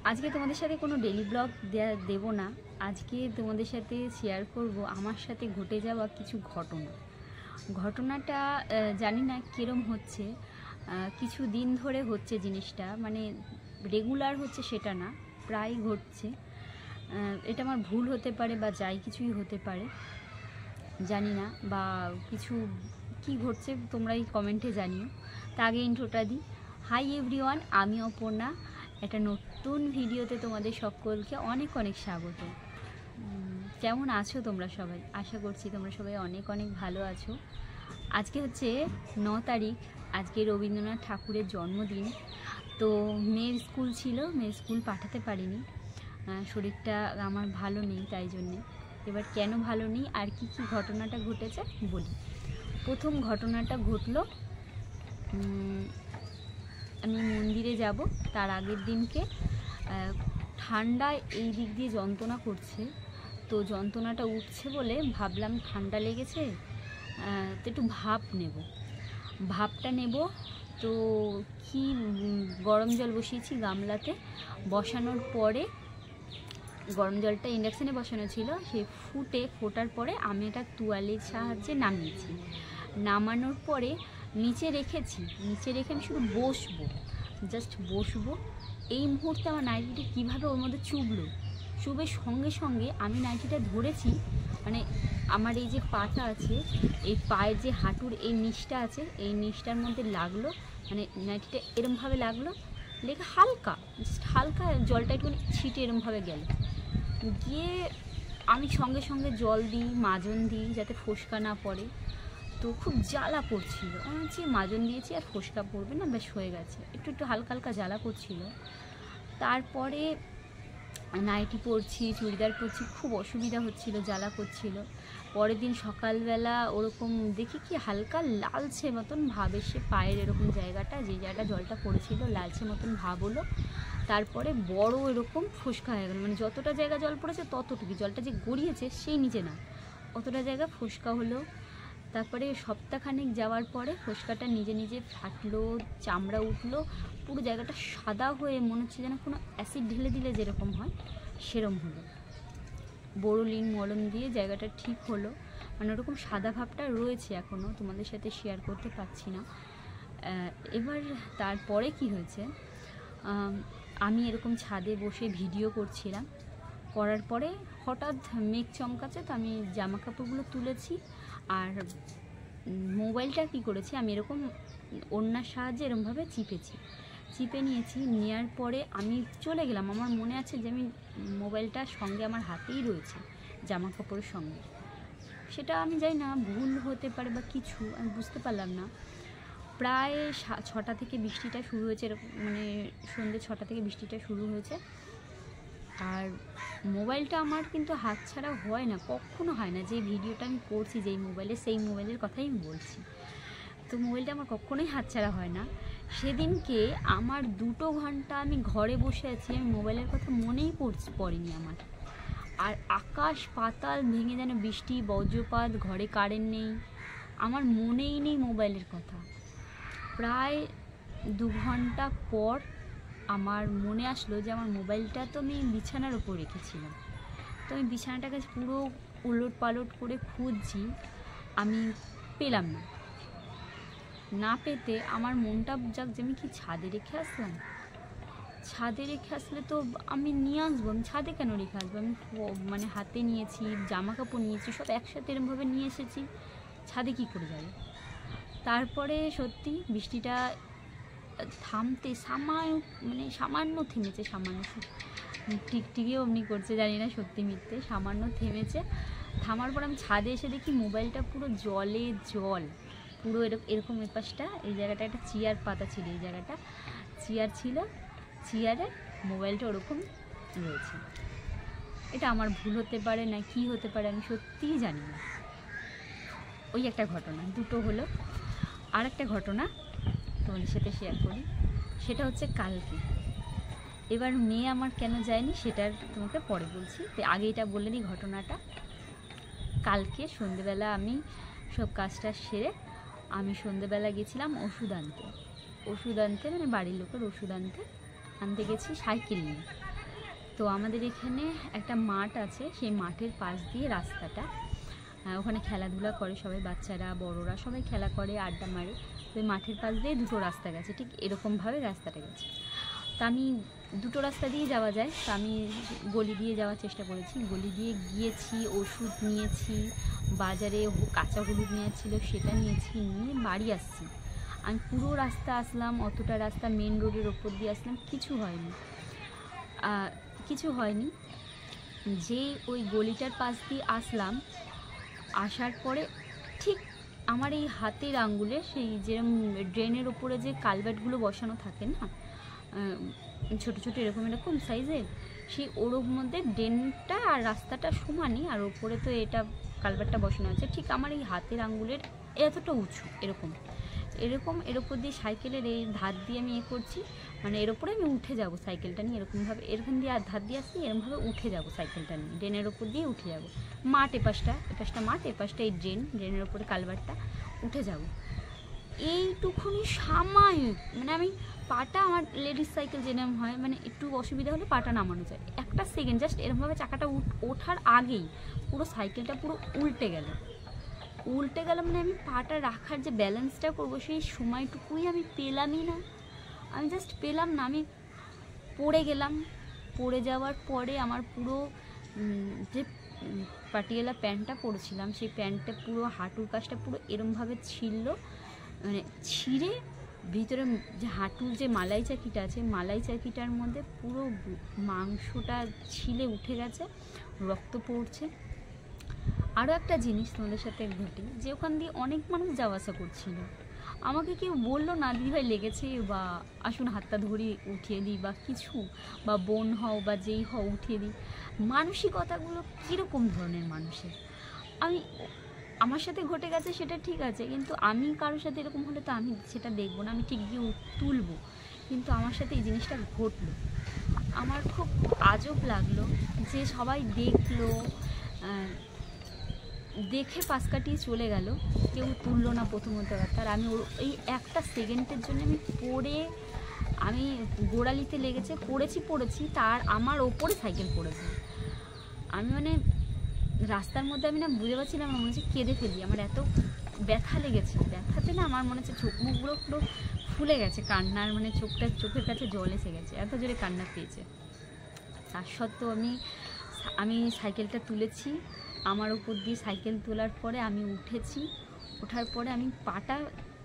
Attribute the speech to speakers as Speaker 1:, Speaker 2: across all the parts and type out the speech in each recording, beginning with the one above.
Speaker 1: আজকে তোমাদের সাথে কোনো ডেলি ব্লগ দেব না। আজকে তোমাদের সাথে শেয়ার করব আমার সাথে ঘটে যাওয়া কিছু ঘটনাটা জানি না কীরম হচ্ছে, কিছু দিন ধরে হচ্ছে জিনিসটা, মানে রেগুলার হচ্ছে সেটা না, প্রায় ঘটছে। এটা আমার ভুল হতে পারে বা যাই কিছুই হতে পারে, জানি না, বা কিছু কি ঘটছে তোমরাই কমেন্টে জানিও। তা আগে ইন্ট্রোটা দিই। হাই এভরিওয়ান, আমি অপর্ণা। একটা নতুন ভিডিওতে তোমাদের সকলকে অনেক অনেক স্বাগত। কেমন আছো তোমরা সবাই? আশা করছি তোমরা সবাই অনেক অনেক ভালো আছো। আজকে হচ্ছে 9 তারিখ, আজকে রবীন্দ্রনাথ ঠাকুরের জন্মদিন। তো মেয়ের স্কুল ছিল, মেয়ের স্কুল পাঠাতে পারিনি, শরীরটা আমার ভালো নেই, তাই জন্যে। এবার কেন ভালো নেই আর কি কি ঘটনাটা ঘটেছে বলি। প্রথম ঘটনাটা ঘটলো, আমি মন্দিরে যাব তার আগের দিনকে। ঠান্ডায় এই দিক দিয়ে যন্ত্রণা করছে, তো যন্ত্রণাটা উঠছে বলে ভাবলাম ঠান্ডা লেগেছে, তো একটু ভাপটা নেব। তো কি গরম জল বসিয়েছি গামলাতে, বসানোর পরে গরম জলটা ইন্ডাকশানে বসানো ছিল, সে ফোটার পরে আমি এটা তোয়ালের সাহায্যে নামিয়েছি। নামানোর পরে নিচে রেখে আমি শুধু জাস্ট বসবো। এই মুহূর্তে আমার নাইটিটা কীভাবে ওর মধ্যে চুবে সঙ্গে সঙ্গে আমি নাইটিটা ধরেছি, মানে আমার এই যে পাটা আছে, এই পায়ের যে হাঁটুর এই নিচটা আছে, এই নিচটার মধ্যে লাগলো, মানে নাইটিটা এরমভাবে লাগলো, লেগে হালকা জলটা একটুখানি ছিটে এরমভাবে গিয়ে আমি সঙ্গে সঙ্গে জল দিই, মাজন দিই যাতে ফোসকা না পড়ে। তো খুব জ্বালা করছিল, আমি হচ্ছে মাজন দিয়েছি আর ফোসকা পড়বে না, বেশ হয়ে গেছে। একটু হালকা জ্বালা করছিল। তারপরে নাইটি পরছি, চুড়িদার পরছি, খুব অসুবিধা হচ্ছিল, জ্বালা করছিল। পরের দিন সকালবেলা ওরকম দেখি কি হালকা লালচে মতন ভাব এসে পায়ের এরকম জায়গাটা, যে জায়গাটা জলটা পড়েছিল, লালচে মতন ভাব হলো। তারপরে বড় এরকম ফোসকা হয়ে গেল, মানে যতটা জায়গা জল পড়েছে ততটুকু, জলটা যে গড়িয়েছে সেই নিচে না, অতটা জায়গা ফোসকা হলো। তারপরে সপ্তাহখানেক যাওয়ার পরে ফোসকাটা নিজে ফাটলো, চামড়া উঠলো, পুরো জায়গাটা সাদা হয়ে মনে হচ্ছে যেন কোনো অ্যাসিড ঢেলে দিলে যেরকম হয় সেরম হলো। বোরোলিন মলম দিয়ে জায়গাটা ঠিক হলো, মানে ওরকম সাদা ভাবটা রয়েছে এখনও, তোমাদের সাথে শেয়ার করতে পারছি না। এবার তারপরে কি হয়েছে, আমি এরকম ছাদে বসে ভিডিও করছিলাম, করার পরে হঠাৎ মেঘ চমকাচ্ছে, তো আমি জামা কাপড়গুলো তুলেছি আর মোবাইলটা কি করেছি, আমি এরকম ওড়নার সাহায্যে এরকমভাবে চিপে নিয়েছি। নেওয়ার পরে আমি চলে গেলাম, আমার মনে আছে যে আমি মোবাইলটা সঙ্গে আমার হাতেই রয়েছে জামা কাপড়ের সঙ্গে। সেটা আমি জানি না, ভুল হতে পারে বা কিছু, আমি বুঝতে পারলাম না। প্রায় 6টা থেকে বৃষ্টিটা শুরু হয়েছে, এরকম মানে সন্ধ্যে 6টা থেকে বৃষ্টিটা শুরু হয়েছে। আর মোবাইলটা আমার কিন্তু হাতছাড়া হয় না, কখনো হয় না। যে ভিডিওটা আমি করছি যেই মোবাইলে, সেই মোবাইলের কথাই আমি বলছি। তো মোবাইলটা আমার কখনোই হাতছাড়া হয় না। সেদিনকে আমার 2 ঘন্টা আমি ঘরে বসে আছি, আমি মোবাইলের কথা মনেই পড়েনি আমার। আর আকাশ পাতাল ভেঙে যেন বৃষ্টি, বজ্রপাত, ঘরে কারেন্ট নেই, আমার মনেই নেই মোবাইলের কথা। প্রায় 2 ঘন্টা পর আমার মনে আসলো যে আমার মোবাইলটা তো আমি বিছানার ওপর রেখেছিলাম। তো আমি বিছানাটাকে পুরো উলট পালট করে খুঁজছি, আমি পেলাম না পেতে আমার মনটা যাক যে আমি কি ছাদে রেখে আসলাম। ছাদে রেখে আসলে তো আমি নিয়ে আসবো, আমি ছাদে কেন রেখে আসবো? আমি মানে হাতে নিয়েছি, জামা কাপড় নিয়েছি, সব একসাথে এরমভাবে নিয়ে এসেছি, ছাদে কি করে যাবে? তারপরে সত্যি বৃষ্টিটা থামতে সামান্য থেমেছে, টিকটিকিও অমনি করছে, জানি না সত্যি মিথ্যে, সামান্য থেমেছে। থামার পর আমি ছাদে এসে দেখি মোবাইলটা পুরো জল, পুরো এরকম এপাশটা, এই জায়গাটা একটা চেয়ার পাতা ছিল, এই জায়গাটা চেয়ার ছিল, চেয়ারে মোবাইলটা ওরকম রয়েছে। এটা আমার ভুল হতে পারে না কি হতে পারে আমি সত্যিই জানি না। ওই একটা ঘটনা, 2টো হলো। আর একটা ঘটনা তোমাদের সাথে শেয়ার করি, সেটা হচ্ছে কালকে। এবার মেয়ে আমার কেন যায়নি সেটার তোমাকে পরে বলছি, আগে এটা বলে নিই ঘটনাটা। কালকে সন্ধেবেলা আমি সব কাজটা সেরে আমি সন্ধেবেলা গেছিলাম ওষুধ আনতে, মানে বাড়ির লোকের ওষুধ আনতে গেছি সাইকেল নিয়ে। তো আমাদের এখানে একটা মাঠ আছে, সেই মাঠের পাশ দিয়ে রাস্তাটা, ওখানে খেলাধুলা করে সবাই, বাচ্চারা বড়রা সবাই খেলা করে, আড্ডা মারে। তো মাঠের পাশ দিয়ে দুটো রাস্তা গেছে, ঠিক এরকমভাবে রাস্তাটা গেছে। তা আমি দুটো রাস্তা দিয়ে যাওয়া যায়, তো আমি গলি দিয়ে যাওয়ার চেষ্টা করেছি, গলি দিয়ে গিয়েছি, ওষুধ নিয়েছি, বাজারে কাঁচা হলুদ নেওয়ার ছিল সেটা নিয়েছি, নিয়ে বাড়ি আসছি। আমি পুরো রাস্তা আসলাম, অতটা রাস্তা মেন রোডের ওপর দিয়ে আসলাম, কিছু হয়নি। যে ওই গলিটার পাশ দিয়ে আসলাম, আসার পরে ঠিক আমার এই হাতের আঙ্গুলে সেই যেরকম ড্রেনের ওপরে যে কালভার্টগুলো বসানো থাকে না, ছোটো ছোটো এরকম সাইজের, সেই ওর মধ্যে ড্রেনটা আর রাস্তাটা সমানই, আর ওপরে তো এটা কালভার্টটা বসানো আছে, ঠিক আমার এই হাতের আঙ্গুলের এতটা উঁচু, এর ওপর দিয়ে সাইকেলের এই ধার দিয়ে আমি করছি, মানে এর ওপরে আমি উঠে যাব সাইকেলটা নিয়ে, এরকম দিয়ে আর ধার দিয়ে আসছি, এরকমভাবে উঠে যাব সাইকেলটা নিয়ে, ড্রেনের ওপর দিয়ে উঠে যাব। মাঠ এপাশটা মাঠ, এপাশটা এই ড্রেনের ওপরে কালভার্টটা, উঠে যাব। এইটুকুনি সাময়িক, মানে আমি পাটা, আমার লেডিস সাইকেল যেরকম হয়, মানে একটু অসুবিধা হলে পাটা নামানো যায়, একটা সেকেন্ড জাস্ট এরকমভাবে চাকাটা ওঠার আগেই পুরো সাইকেলটা পুরো উল্টে গেল। মানে আমি পাটা রাখার যে ব্যালেন্সটা করবো, সেই সময়টুকুই আমি পেলামই না। আমি জাস্ট পেলাম না, আমি পড়ে গেলাম। পড়ে যাওয়ার পরে আমার পুরো যে পাটিয়ালা প্যান্টটা পরেছিলাম, সেই প্যান্টটা পুরো হাঁটুর কাছটা পুরো এরমভাবে ছিঁড়লো, মানে ছিঁড়ে ভিতরে যে হাঁটুর যে মালাই চাকিটা আছে, মালাই চাকিটার মধ্যে পুরো মাংসটা ছিলে উঠে গেছে, রক্ত পড়ছে। আরও একটা জিনিস তোমাদের সাথে ঘটে, যে ওখান দিয়ে অনেক মানুষ যাওয়া আসা করছিল, আমাকে কেউ বললো না দিদিভাই লেগেছে, বা আসুন হাতটা ধরিয়ে উঠিয়ে দিই, বা কিছু, বা বোন হও বা যেই হও উঠিয়ে দিই। মানসিকতাগুলো কীরকম ধরনের মানুষের, আমার সাথে ঘটে গেছে সেটা ঠিক আছে, কিন্তু আমি কারোর সাথে এরকম হলে তো আমি সেটা দেখবো না, আমি ঠিক গিয়ে তুলবো, কিন্তু আমার সাথে এই জিনিসটা ঘটলো। আমার খুব আজব লাগলো যে সবাই দেখলো, দেখে পাশ কাটিয়ে চলে গেল, কেউ তুললো না প্রথমত ব্যাপার। আমি এই একটা সেকেন্ডের জন্য আমি গোড়ালিতে লেগেছে, পড়েছি, তার আমার ওপরে সাইকেল পড়েছে। আমি মানে রাস্তার মধ্যে আমি না বুঝে পাচ্ছিলাম, আমার মনে হচ্ছে কেঁদে ফেলি, আমার এত ব্যথা লেগেছে। ব্যথাতে না আমার মনে হচ্ছে চোখ মুখগুলো পুরো ফুলে গেছে, কান্নার মানে চোখের কাছে জল এসে গেছে, এত জোরে কান্না পেয়েছে। তার সত্ত্বেও আমি সাইকেলটা তুলেছি, আমার উপর দিয়ে সাইকেল তোলার পরে আমি উঠেছি, ওঠার পরে আমি পাটা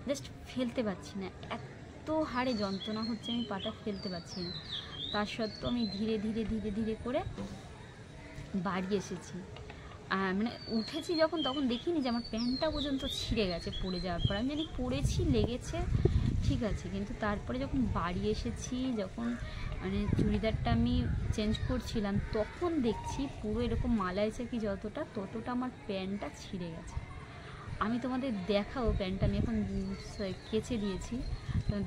Speaker 1: জাস্ট ফেলতে পারছি না, এত হাড়ে যন্ত্রণা হচ্ছে, আমি পাটা ফেলতে পারছি না। তার সত্ত্বেও আমি ধীরে ধীরে করে বাড়ি এসেছি। মানে উঠেছি যখন, তখন দেখিনি যে আমার প্যান্টটা পর্যন্ত ছিঁড়ে গেছে পড়ে যাওয়ার পর। আমি জানি পড়েছি, লেগেছে, ঠিক আছে, কিন্তু তারপরে যখন বাড়ি এসেছি, যখন মানে চুড়িদারটা আমি চেঞ্জ করছিলাম, তখন দেখছি পুরো এরকম মালাই চাকি ততটা আমার প্যান্টটা ছিঁড়ে গেছে। আমি তোমাদের দেখাবো প্যান্টটা, আমি এখন কেচে দিয়েছি,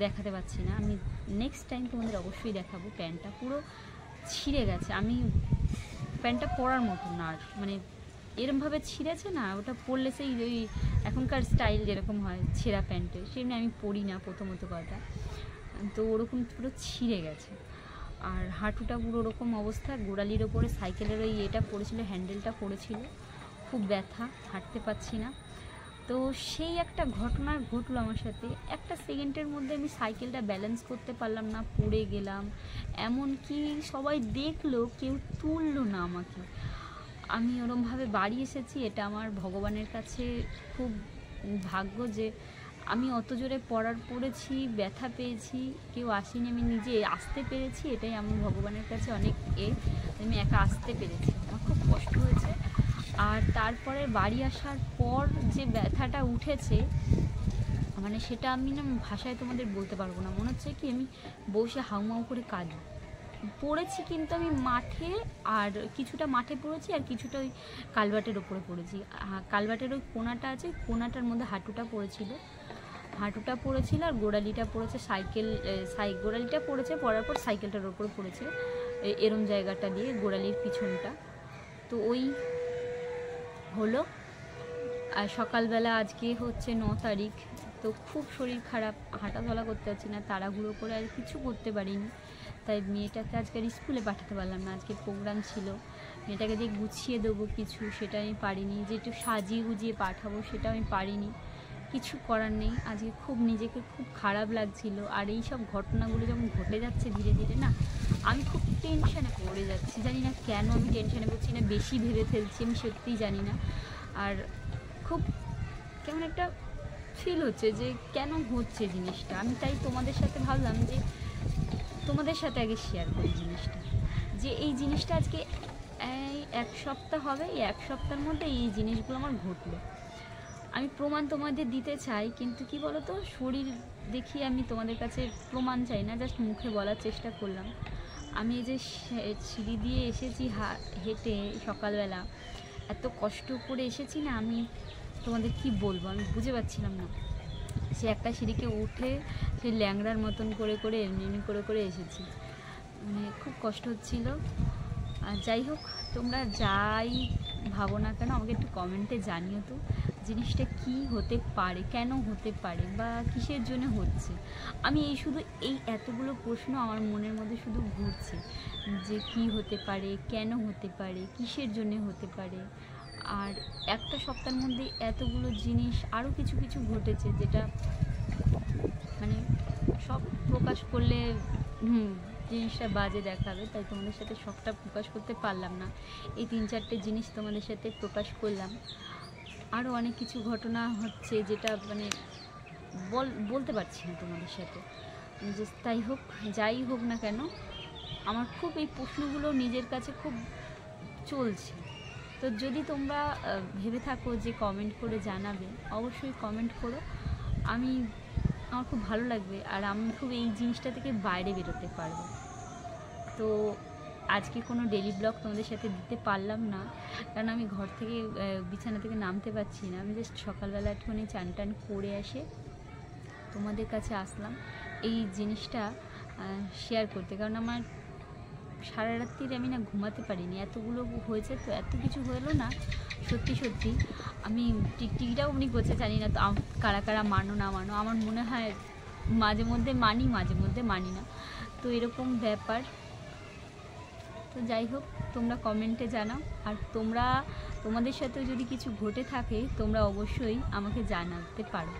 Speaker 1: দেখাতে পারছি না, আমি নেক্সট টাইম তোমাদের অবশ্যই দেখাবো। প্যান্টটা পুরো ছিঁড়ে গেছে, আমি প্যান্টটা পরার মতো না, আর মানে এরমভাবে ছিঁড়েছে না, ওটা পরলে সেই ওই এখনকার স্টাইল যেরকম হয় ছেঁড়া প্যান্টে, সেমনি আমি পরি না প্রথমত কথা, তো ওরকম পুরো ছিঁড়ে গেছে। আর হাঁটুটা পুরো ওরকম অবস্থা, গোড়ালির ওপরে সাইকেলের ওই এটা পড়েছিল, হ্যান্ডেলটা পড়েছিল, খুব ব্যথা, হাঁটতে পারছি না। তো সেই একটা ঘটনা ঘটলো আমার সাথে, একটা সেকেন্ডের মধ্যে আমি সাইকেলটা ব্যালেন্স করতে পারলাম না, পড়ে গেলাম। এমনকি সবাই দেখলো, কেউ তুললো না আমাকে। আমি ওরমভাবে বাড়ি এসেছি, এটা আমার ভগবানের কাছে খুব ভাগ্য যে আমি অত জোরে পড়েছি, ব্যথা পেয়েছি, কেউ আসেনি, আমি নিজে আসতে পেরেছি, এটাই আমার ভগবানের কাছে অনেক আমি একা আসতে পেরেছি, আমার খুব কষ্ট হয়েছে। আর তারপরে বাড়ি আসার পর যে ব্যথাটা উঠেছে, মানে সেটা আমি না ভাষায় তোমাদের বলতে পারবো না, মনে হচ্ছে কি আমি বসে হাউমাউ করে কাঁদি। পড়েছি কিন্তু আমি মাঠে, আর কিছুটা মাঠে পড়েছি, আর কিছুটা ওই কালভার্টের ওপরে পড়েছি। কালভার্টের ওই কোনাটা আছে, কোনাটার মধ্যে হাঁটুটা পড়েছিল, আর গোড়ালিটা পড়েছে গোড়ালিটা পড়ার পর সাইকেলটার ওপরে পড়েছে, এরম জায়গাটা দিয়ে গোড়ালির পিছনটা। তো ওই হলো। আর সকালবেলা আজকে হচ্ছে 9 তারিখ, তো খুব শরীর খারাপ, হাঁটাচলা করতে পারছি না, তাড়াহুড়ো করে আর কিছু করতে পারিনি, তাই মেয়েটাকে আজকে স্কুলে পাঠাতে পারলাম না, আজকে প্রোগ্রাম ছিল, মেয়েটাকে যে গুছিয়ে দেবো কিছু সেটা আমি পারিনি, যে একটু সাজিয়ে গুজিয়ে পাঠাবো সেটা আমি পারিনি। কিছু করার নেই, আজকে খুব নিজেকে খুব খারাপ লাগছিল। আর এই সব ঘটনাগুলো যখন ঘটে যাচ্ছে ধীরে ধীরে না, আমি খুব টেনশানে পড়ে যাচ্ছি। জানি না কেন আমি টেনশানে পড়ছি, না বেশি ভেবে ফেলছি, আমি সত্যিই জানি না। আর খুব কেমন একটা ফিল হচ্ছে যে কেন হচ্ছে জিনিসটা। আমি তাই তোমাদের সাথে ভাবলাম যে তোমাদের সাথে আগে শেয়ার করি জিনিসটা, যে এই জিনিসটা আজকে এই 1 সপ্তাহ হবে, এই 1 সপ্তাহের মধ্যে এই জিনিসগুলো আমার ঘটলো। আমি প্রমাণ তোমাদের দিতে চাই, কিন্তু কি বলো তো, শরীর দেখিয়ে আমি তোমাদের কাছে প্রমাণ চাই না, জাস্ট মুখে বলার চেষ্টা করলাম। আমি এই যে সিঁড়ি দিয়ে এসেছি হেঁটে সকালবেলা, এত কষ্ট করে এসেছি না, আমি তোমাদের কি বলবো, আমি বুঝে পাচ্ছিলাম না। সে একটা সিঁড়িকে উঠে সেই ল্যাংড়ার মতন করে করে এমনি করে করে এসেছি, মানে খুব কষ্ট হচ্ছিল। আর যাই হোক, তোমরা যাই ভাবো না কেন আমাকে একটু কমেন্টে জানিও তো জিনিসটা কি হতে পারে, কেন হতে পারে, বা কিসের জন্য হচ্ছে। আমি শুধু এই এতগুলো প্রশ্ন আমার মনের মধ্যে শুধু ঘুরছে, যে কি হতে পারে, কেন হতে পারে, কিসের জন্য হতে পারে। আর একটা সপ্তাহের মধ্যে এতগুলো জিনিস আরও কিছু কিছু ঘটেছে, যেটা মানে সব প্রকাশ করলে জিনিসটা বাজে দেখাবে, তাই তোমাদের সাথে সবটা প্রকাশ করতে পারলাম না। এই 3-4টে জিনিস তোমাদের সাথে প্রকাশ করলাম। আরও অনেক কিছু ঘটনা হচ্ছে যেটা মানে বলতে পারছি না তোমাদের সাথে। যে তাই হোক, যাই হোক না কেন, আমার খুব এই প্রশ্নগুলো নিজের কাছে খুব চলছে। তো যদি তোমরা ভেবে থাকো যে কমেন্ট করে জানাবে, অবশ্যই কমেন্ট করো। আমার খুব ভালো লাগবে, আর আমি খুব এই জিনিসটা থেকে বাইরে বেরোতে পারবো। তো আজকে কোনো ডেলি ব্লগ তোমাদের সাথে দিতে পারলাম না, কারণ আমি ঘর থেকে বিছানা থেকে নামতে পারছি না। আমি জাস্ট সকালবেলা একটুখানি চান টান করে এসে তোমাদের কাছে আসলাম এই জিনিসটা শেয়ার করতে, কারণ আমার সারা রাত্রির আমি না ঘুমাতে পারিনি, এতগুলো হয়েছে, তো এত কিছু হলো না। সত্যি সত্যি আমি টিকটিকিটাও উনি করছে, জানি না তো কারা কারা মানো না মানো। আমার মনে হয় মাঝে মধ্যে মানি, মাঝে মধ্যে মানি না, তো এরকম ব্যাপার। তো যাই হোক, তোমরা কমেন্টে জানাও। আর তোমাদের সাথেও যদি কিছু ঘটে থাকে তোমরা অবশ্যই আমাকে জানাতে পারো।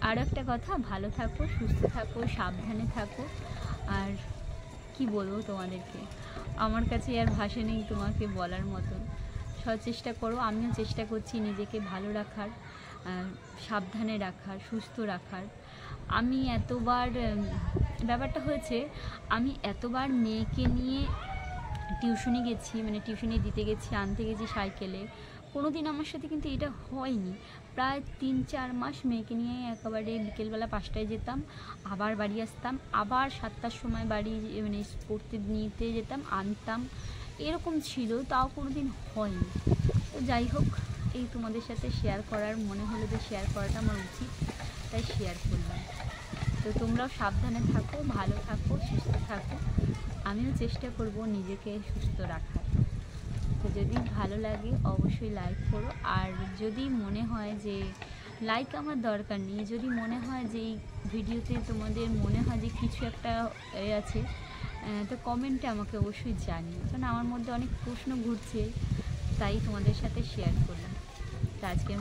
Speaker 1: আর একটা কথা, ভালো থাকো, সুস্থ থাকো, সাবধানে থাকো। আর কি বলবো তোমাদেরকে, আমার কাছে আর ভাষা নেই তোমাকে বলার মতন। চেষ্টা করো, আমিও চেষ্টা করছি নিজেকে ভালো রাখার, সাবধানে রাখার, সুস্থ রাখার। আমি ব্যাপারটা হয়েছে, আমি এতবার মেয়েকে নিয়ে টিউশনি গেছি, মানে টিউশনি দিতে গেছি, আনতে গেছি সাইকেলে, কোনো দিন আমার সাথে কিন্তু এটা হয়নি। প্রায় 3-4 মাস মেয়েকে নিয়ে একেবারে বিকেলবেলা 5টায় যেতাম, আবার বাড়ি আসতাম, আবার 7টার সময় বাড়ি মানে পড়তে নিতে যেতাম, আনতাম, এরকম ছিল, তাও কোনো দিন হয়নি। তো যাই হোক, এই তোমাদের সাথে শেয়ার করার মনে হলো যে শেয়ার করাটা আমার উচিত, তাই শেয়ার করলাম। তো তোমরাও সাবধানে থাকো, ভালো থাকো, সুস্থ থাকো। আমিও চেষ্টা করব নিজেকে সুস্থ রাখার। তো যদি ভালো লাগে অবশ্যই লাইক করো। আর যদি মনে হয় যে লাইক আমার দরকার নেই, যদি মনে হয় যে এই ভিডিওতে তোমাদের মনে হয় যে কিছু একটা আছে, তো কমেন্টে আমাকে অবশ্যই জানিও, কারণ আমার মধ্যে অনেক প্রশ্ন ঘুরছে, তাই তোমাদের সাথে শেয়ার করলাম। তো আজকের